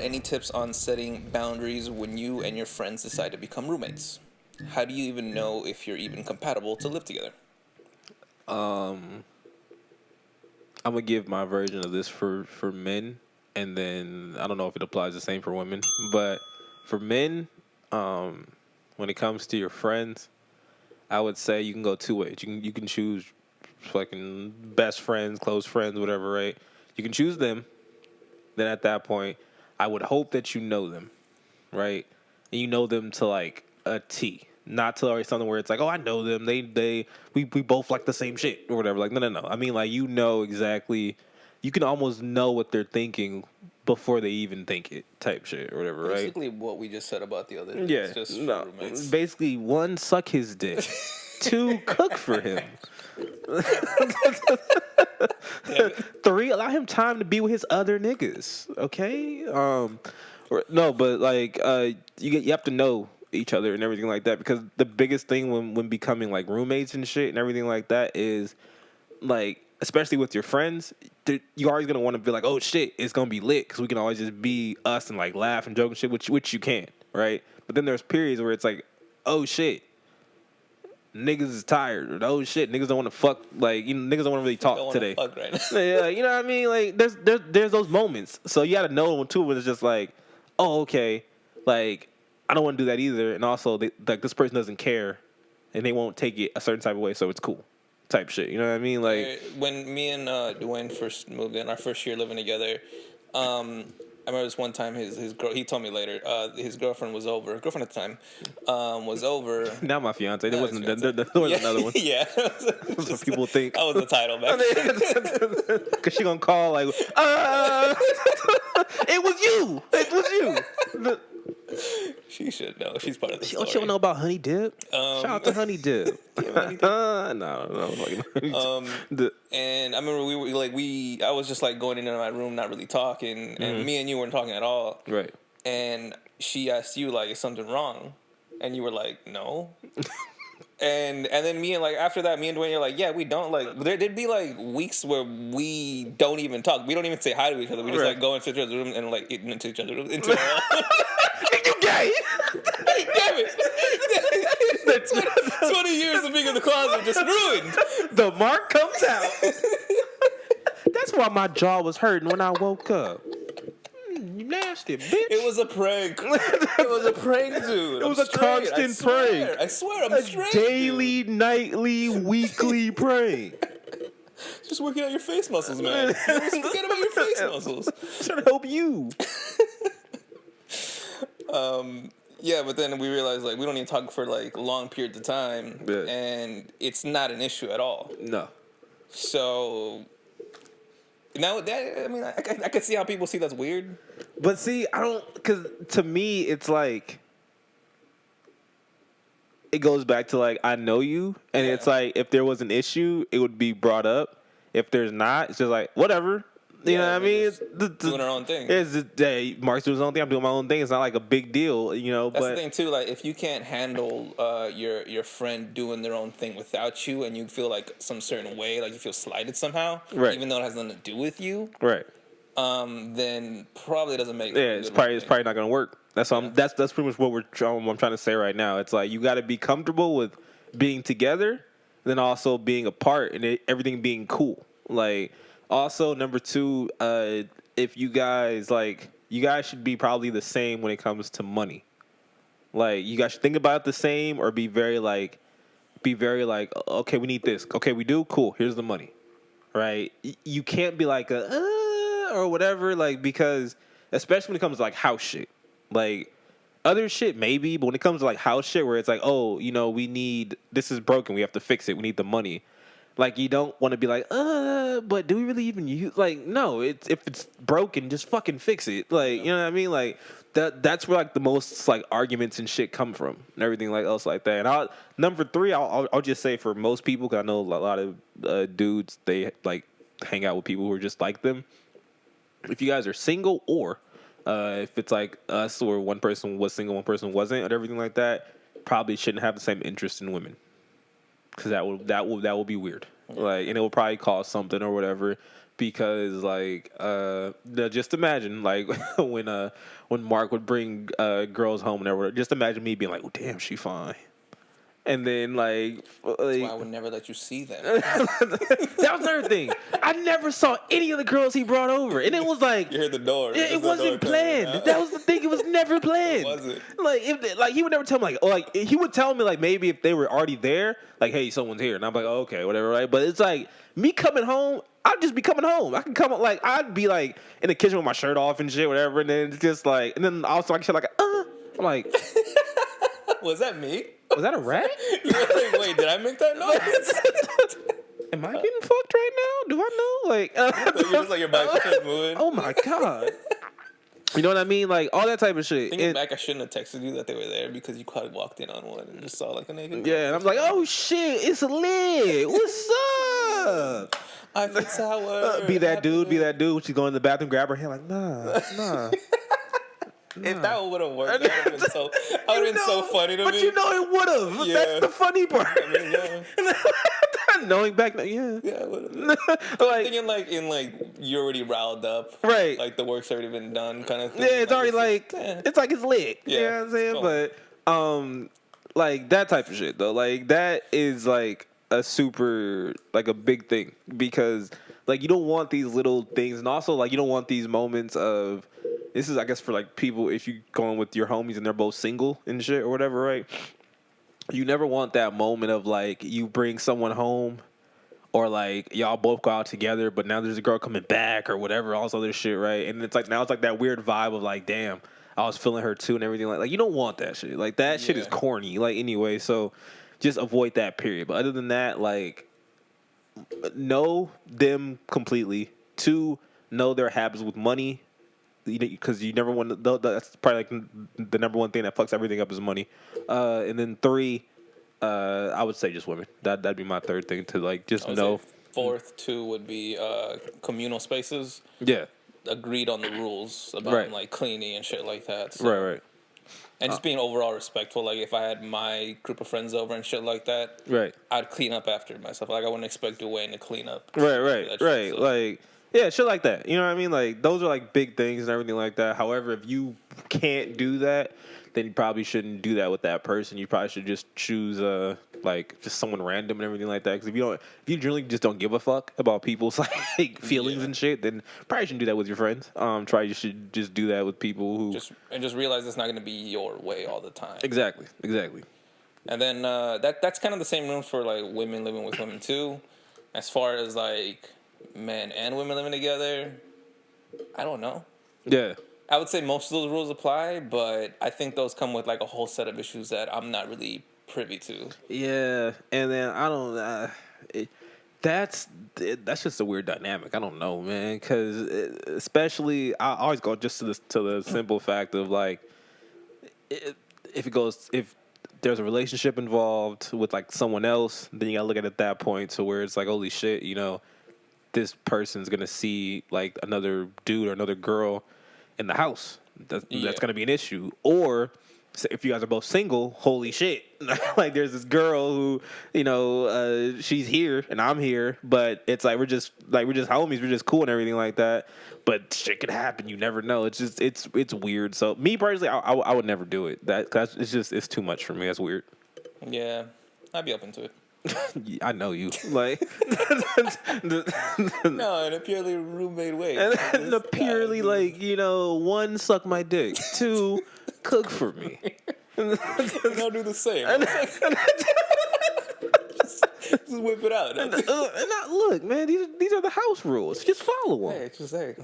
got any tips on setting boundaries when you and your friends decide to become roommates? How do you even know if you're even compatible to live together? I'm gonna give my version of this for men, and then I don't know if it applies the same for women. But for men, when it comes to your friends, I would say you can go two ways. You can choose fucking best friends, close friends, whatever, right? You can choose them. Then at that point, I would hope that you know them, right? And you know them to like a T. Not to like something where it's like, oh, I know them. We both like the same shit or whatever. Like, no. I mean, like, you know exactly. You can almost know what they're thinking before they even think it, type shit or whatever, right? Basically, what we just said about the other things, Yeah, just no. for roommates. Basically, one, suck his dick. Two, cook for him. Three, allow him time to be with his other niggas. Okay, no, but like, you have to know each other and everything like that, because the biggest thing when becoming like roommates and shit and everything like that is like, especially with your friends, you're always gonna want to be like, oh shit, it's gonna be lit because we can always just be us and like laugh and joke and shit, which you can, right? But then there's periods where it's like, oh shit, niggas is tired, or oh shit, niggas don't want to fuck, like, you know, niggas don't want to really talk today. Fuck right now. Yeah, you know what I mean? Like, there's those moments, so you got to know too when it's just like, oh okay, like I don't want to do that either, and also like this person doesn't care, and they won't take it a certain type of way, so it's cool, type shit. You know what I mean? Like when me and Dwayne first moved in, our first year living together, I remember this one time his girl. He told me later. His girlfriend was over. Girlfriend at the time was over. Not my fiance. There wasn't. There was another one. Yeah, That's what people think. That was the title back then. Because she gonna call like, it was you. It was you. She should know. She's part of the story. She don't know about Honey Dip. Shout out to Honey Dip. No. And I remember I was just like going into my room, not really talking, and me and you weren't talking at all. Right. And she asked you like, "Is something wrong?" And you were like, "No." And then after that, me and Dwayne are like, yeah, we don't like. There'd be like weeks where we don't even talk. We don't even say hi to each other. We just like go into each other's room and like eat into each other's room. Into You gay? Damn it! 20 years of being in the closet just ruined. The mark comes out. That's why my jaw was hurting when I woke up. You nasty bitch. It was a prank. It was a prank, dude. It was a constant prank. I swear, I'm straight. Daily, nightly, weekly prank. Just working out your face muscles, man. Forget about your face muscles. I'm trying to help you. Yeah, but then we realized like we don't even talk for like long periods of time, and it's not an issue at all. No. So now that I can see how people see that's weird. But see, I don't, because to me it's like it goes back to like I know you, and it's like if there was an issue, it would be brought up. If there's not, it's just like whatever. You know what I mean? Doing our own thing. It's just, hey, Mark's doing his own thing. I'm doing my own thing. It's not like a big deal, you know. That's the thing too. Like, if you can't handle your friend doing their own thing without you, and you feel like some certain way, like you feel slighted somehow, right, even though it has nothing to do with you, right? Then probably doesn't make. Yeah, it's probably not going to work. That's that's pretty much what I'm trying to say right now. It's like you got to be comfortable with being together, then also being apart, and everything being cool. Like. Also, number two, if you guys should be probably the same when it comes to money. Like, you guys should think about it the same, or be very like, okay, we need this. Okay, we do? Cool, here's the money. Right? You can't be like or whatever, like, because, especially when it comes to, like, house shit. Like, other shit, maybe, but when it comes to, like, house shit, where it's like, oh, you know, this is broken, we have to fix it, we need the money. Like, you don't want to be like, but do we really even use? Like, no, if it's broken, just fucking fix it. Like, you know what I mean? Like, that's where like the most like arguments and shit come from, and everything like else like that. And number three, I'll just say for most people, because I know a lot of dudes, they like hang out with people who are just like them. If you guys are single, or if it's like us, or one person was single, one person wasn't, and everything like that, probably shouldn't have the same interest in women. Because that will be weird. like, and it will probably cost something or whatever. Because like, just imagine like when Mark would bring girls home and everything. Just imagine me being like, "Oh damn, she fine," and then That's why I would never let you see them. that was another thing. I never saw any of the girls he brought over, and it was like You heard the door. it wasn't planned. That was the thing. It was never planned. Was it? Like he would never tell me like he would tell me like maybe if they were already there, like, hey, someone's here, and I'm like, oh, okay, whatever, right? But it's like me coming home. I'd just be coming home. I can come like I'd be like in the kitchen with my shirt off and shit, whatever, and then it's just like, and then also like shit like I'm like, was that me? Was that a rat? You were like, wait, did I make that noise? Am I getting fucked right now? Do I know? Like, you're just like your back's just moving. Oh my god. You know what I mean? Like all that type of shit. Thinking back, I shouldn't have texted you that they were there because you probably walked in on one and just saw like a naked. Yeah, and I'm like, oh shit, it's lit. What's up? I feel sour. Be that dude. She's going in the bathroom, grab her hand, like, nah. If that would have worked, that would have been so. I would have been so funny to me. But you know it would have. Yeah. That's the funny part. I mean, yeah. Knowing back now, yeah. Yeah, I would have. Like, thinking like you're already riled up, right? Like the work's already been done, kind of thing. Yeah, it's already like it's like it's lit. Yeah, you know what I'm saying? Cool. But like that type of shit though, like that is like a super like a big thing because like you don't want these little things, and also like you don't want these moments of. This is, I guess, for like people if you going with your homies and they're both single and shit or whatever, right? You never want that moment of like you bring someone home or like y'all both go out together, but now there's a girl coming back or whatever, all this other shit, right? And it's like now it's like that weird vibe of like, damn, I was feeling her too and everything. Like you don't want that shit. Like that shit is corny. Like anyway, so just avoid that period. But other than that, like know them completely. 2, know their habits with money. Because you never want to. That's probably like the number one thing that fucks everything up is money. And then 3, I would say just women. That'd be my third thing to like just know. 4th, 2 would be communal spaces. Yeah. Agreed on the rules about like cleaning and shit like that. So. Right. And just being overall respectful. Like if I had my group of friends over and shit like that, right, I'd clean up after myself. Like I wouldn't expect Dwayne to clean up. Right. Shit, so. Like. Yeah, shit like that. You know what I mean? Like, those are, like, big things and everything like that. However, if you can't do that, then you probably shouldn't do that with that person. You probably should just choose, like, just someone random and everything like that. Because if you generally just don't give a fuck about people's, like, feelings and shit, then probably shouldn't do that with your friends. You should just do that with people who... Just realize it's not going to be your way all the time. Exactly. And then, that's kind of the same room for, like, women living with women, too. As far as, like... men and women living together, I don't know. Yeah. I would say most of those rules apply, but I think those come with like a whole set of issues that I'm not really privy to. Yeah, and then I don't. That's just a weird dynamic. I don't know, man. Because especially, I always go just to the simple fact of like, if there's a relationship involved with like someone else, then you gotta look at it at that point to where it's like, holy shit, you know. This person's gonna see like another dude or another girl in the house. That's gonna be an issue. Or if you guys are both single, holy shit! Like there's this girl who, you know, she's here and I'm here, but it's like we're just homies, we're just cool and everything like that. But shit could happen. You never know. It's just it's weird. So me personally, I would never do it. Cause it's too much for me. That's weird. Yeah, I'd be open to it. I know you. Like no, in a purely roommate way. In a purely like, you know, 1, suck my dick. 2, cook for me. And I'll do the same. Just whip it out. Look, man, these are the house rules. Just follow them. Hey, just say.